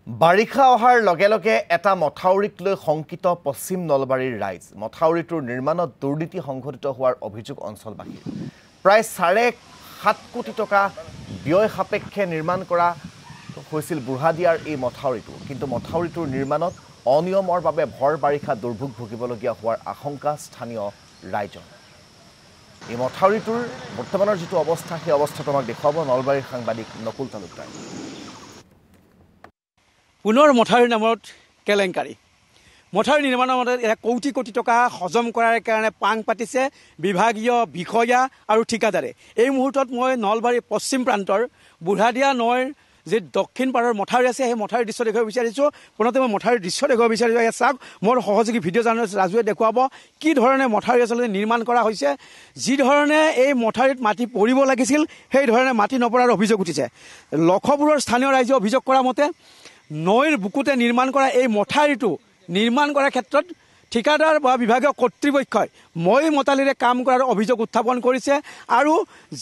বাৰিষা অহাৰ লগে লগে এটা মথাউৰিক লৈ শংকিত পশ্চিম নলবাৰীৰ ৰাইজ মথাউৰিটোৰ নিৰ্মাণত দুৰ্নীতি সংঘটিত হোৱাৰ অভিযোগ অঞ্চলবাসীৰ প্ৰায় 7.5 কোটি টকা ব্যয় সাপেক্ষে নিৰ্মাণ কৰা হৈছিল বুঢ়াদিয়াৰ এই মথাউৰিটো কিন্তু মথাউৰিটোৰ নিৰ্মাণত অনিয়মৰ বাবে ভৰ বাৰিষা দুৰ্ভোগ ভুগিবলগীয়া হোৱাৰ আশংকা স্থানীয় ৰাইজৰ এই মথাউৰিটোৰ বৰ্তমানৰ যেটো অৱস্থা সেই অৱস্থাটো আমাক দেখুৱাব নলবাৰীৰ সাংবাদিক নকুল তালুকদাৰ পুনৰ মথাউৰিৰ নামত কেলেংকাৰী মথাউৰি নিৰ্মাণৰ মতে কোটি কোটি টকা হজম কৰাৰ কাৰণে পাং পাতিছে বিভাগীয় বিষয়া আৰু ঠিকাদাৰে এই মুহূৰ্তত মই নলবাৰী পশ্চিম প্ৰান্তৰ বুঢ়াদিয়া নৈৰ যে দক্ষিণ পাৰৰ মথাউৰি আছে সেই মথাউৰিৰ দৃশ্য দেখুৱাব বিচাৰিছোঁ পুনতে মই মথাউৰিৰ দৃশ্য দেখুৱাব বিচাৰিছোঁ ইয়াত চাওক মোৰ সহযোগী ভিডিঅ' জাৰ্নেলিষ্ট ৰাজুৱে দেখুৱাব কি ধৰণে মথাউৰি আচলতে নিৰ্মাণ কৰা হৈছে যি ধৰণে এই মথাউৰিত মাটি পৰিব লাগিছিল সেই ধৰণে মাটি নপৰাৰ অভিযোগ উঠিছে লখপুৰৰ স্থানীয় ৰাইজে অভিযোগ কৰা মতে নৈৰ বুকুতে নিৰ্মাণ কৰা এই মথাউৰিটো নিৰ্মাণ কৰাৰ ক্ষেত্ৰত ঠিকাদাৰ বা বিভাগীয় কৰ্তৃপক্ষই মই মতালিৰে কাম কৰাৰ অভিযোগ উত্থাপন কৰিছে আৰু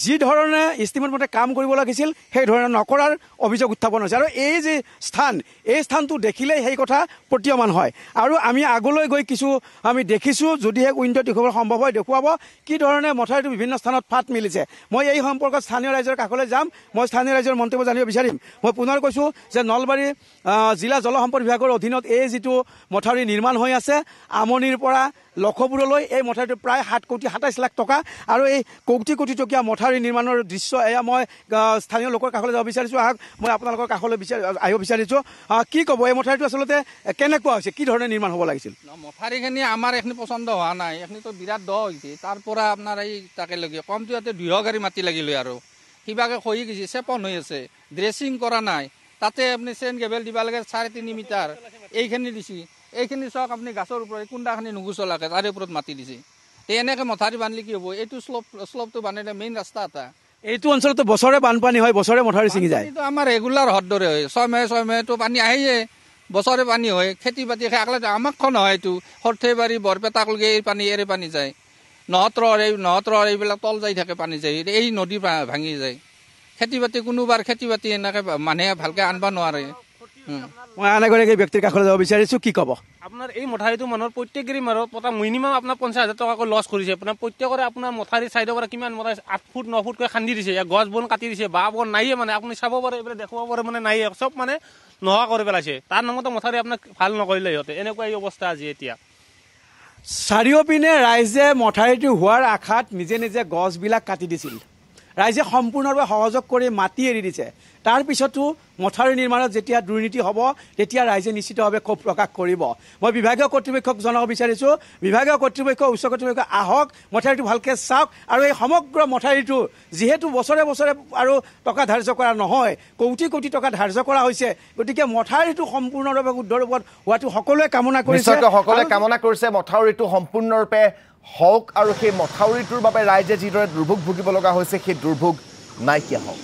যি ধৰণে ইষ্টিমেট মতে কাম কৰিব লাগিছিল সেই ধৰণে নকৰাৰ অভিযোগ উত্থাপন হৈছে আৰু এই যে এই স্থানটো দেখিলে সেই কথা প্ৰতীয়মান হয় আৰু আমি আগলৈ গৈ কিছু আমি দেখিছোঁ যদিহে উইণ্ডত দেখুৱাব সম্ভৱ হয় দেখুৱাব কি ধৰণে মথাউৰিটো বিভিন্ন স্থানত ফাট মিলিছে মই এই সম্পৰ্কত স্থানীয় ৰাইজৰ কাষলৈ যাম মই স্থানীয় ৰাইজৰ মন্তব্য জানিব বিচাৰিম মই পুনৰ কৈছোঁ যে নলবাৰী জিলা জলসম্পদ বিভাগৰ অধীনত এই যিটো মথাউৰি নিৰ্মাণ হৈ আছে আমনিৰ পৰা লখপুৰলৈ এই মথাউৰিটো প্ৰায় 7.27 লাখ টকা আৰু এই কোটি কোটি টকীয়া মথাউৰি নিৰ্মাণৰ দৃশ্য এয়া মই স্থানীয় লোকৰ কাষলৈ যাব বিচাৰিছোঁ আহক মই আপোনালোকৰ কাষলৈ আহিব বিচাৰিছোঁ কি ক'ব এই মথাউৰিটো আচলতে কেনেকুৱা হৈছে কি ধৰণে নিৰ্মাণ হ'ব লাগিছিল মথাউৰিখিনি আমাৰ এইখিনি পচন্দ হোৱা নাই এইখিনিতো বিৰাট দ হৈছে তাৰ পৰা আপোনাৰ এই তাকেলৈকে কমটো ইয়াতে 200 গাড়ী মাটি লাগিলে আৰু কিবাকে খহি গৈছে চেপন হৈ আছে ড্ৰেছিং কৰা নাই তাতে আপুনি চেইন কেবল দিব লাগে 3.5 মিটাৰ এইখিনি দিছে এইখিনি চাওক আপুনি গাছৰ ওপৰত কুণ্ডাখিনি নুগুচলাকে তাৰে ওপৰত মাটি দিছে এনেকৈ মথাউৰি বান্ধিলে কি হ'ব এইটো শ্লপটো বান্ধিলে মেইন ৰাস্তা এটা এইটো অঞ্চলতো বছৰে বানপানী হয় বছৰে মথাউৰি ছিঙি যায় এইটো আমাৰ ৰেগুলাৰ হৰ দৰে হয় 6 মাহটো পানী আহেয়ে বছৰে পানী হয় খেতি বাতি আগলে আমাকখন নহয় এইটো সৰ্থেবাৰী বৰপেটাকলৈকে এই পানী এৰে পানী যায় নহতৰ এইবিলাক তল যাই থাকে পানী যায় এই নদী ভাঙি যায় খেতি বাতি কোনোবাৰ খেতি বাতি এনেকৈ মানুহে ভালকৈ আনব নোৱাৰে মই আন এগৰাকী ব্যক্তিৰ কাষলৈ যাব বিচাৰিছোঁ কি ক'ব আপোনাৰ এই মথাউৰিটো মানুহৰ প্ৰত্যেকগিৰি মানুহৰ পৰা মিনিমাম আপোনাৰ 50,000 টকাকৈ লছ কৰিছে আপোনাৰ প্ৰত্যেকৰে আপোনাৰ মথাউৰি চাইডৰ পৰা কিমান মথাউৰি 8 ফুট 9 ফুটকৈ খান্দি দিছে গছ বন কাটি দিছে বাঁহ বন নাইয়ে মানে আপুনি চাব পাৰে এইবিলাক দেখুৱাব পাৰে মানে নাইয়ে চব মানে নোহোৱা কৰি পেলাইছে তাৰ নামতে মথাউৰি আপোনাক ভাল নকৰিলে সিহঁতে এনেকুৱা এই অৱস্থা আজি এতিয়া চাৰিওপিনে ৰাইজে মথাউৰিটো হোৱাৰ আশাত নিজে নিজে গছবিলাক কাটি দিছিল ৰাইজে সম্পূৰ্ণৰূপে সহযোগ কৰি মাটি এৰি দিছে তাৰ পিছতো মথাউৰি নিৰ্মাণত যেতিয়া দুৰ্নীতি হ'ব তেতিয়া ৰাইজে নিশ্চিতভাৱে ক্ষোভ প্ৰকাশ কৰিব মই বিভাগীয় কৰ্তৃপক্ষক জনাব বিচাৰিছোঁ বিভাগীয় কৰ্তৃপক্ষ উচ্চ কৰ্তৃপক্ষ আহক মথাউৰিটো ভালকৈ চাওক আৰু এই সমগ্ৰ মথাউৰিটো যিহেতু বছৰে বছৰে আৰু টকা ধাৰ্য কৰা নহয় কোটি কোটি টকা ধাৰ্য কৰা হৈছে গতিকে মথাউৰিটো সম্পূৰ্ণৰূপে শুদ্ধ ৰূপত হোৱাটো সকলোৱে কামনা কৰিছে মথাউৰিটো সম্পূৰ্ণৰূপে হওক আৰু সেই মথাউৰিটোৰ বাবে ৰাইজে যিদৰে দুৰ্ভোগ ভুগিব লগা হৈছে সেই দুৰ্ভোগ নাইকিয়া হওক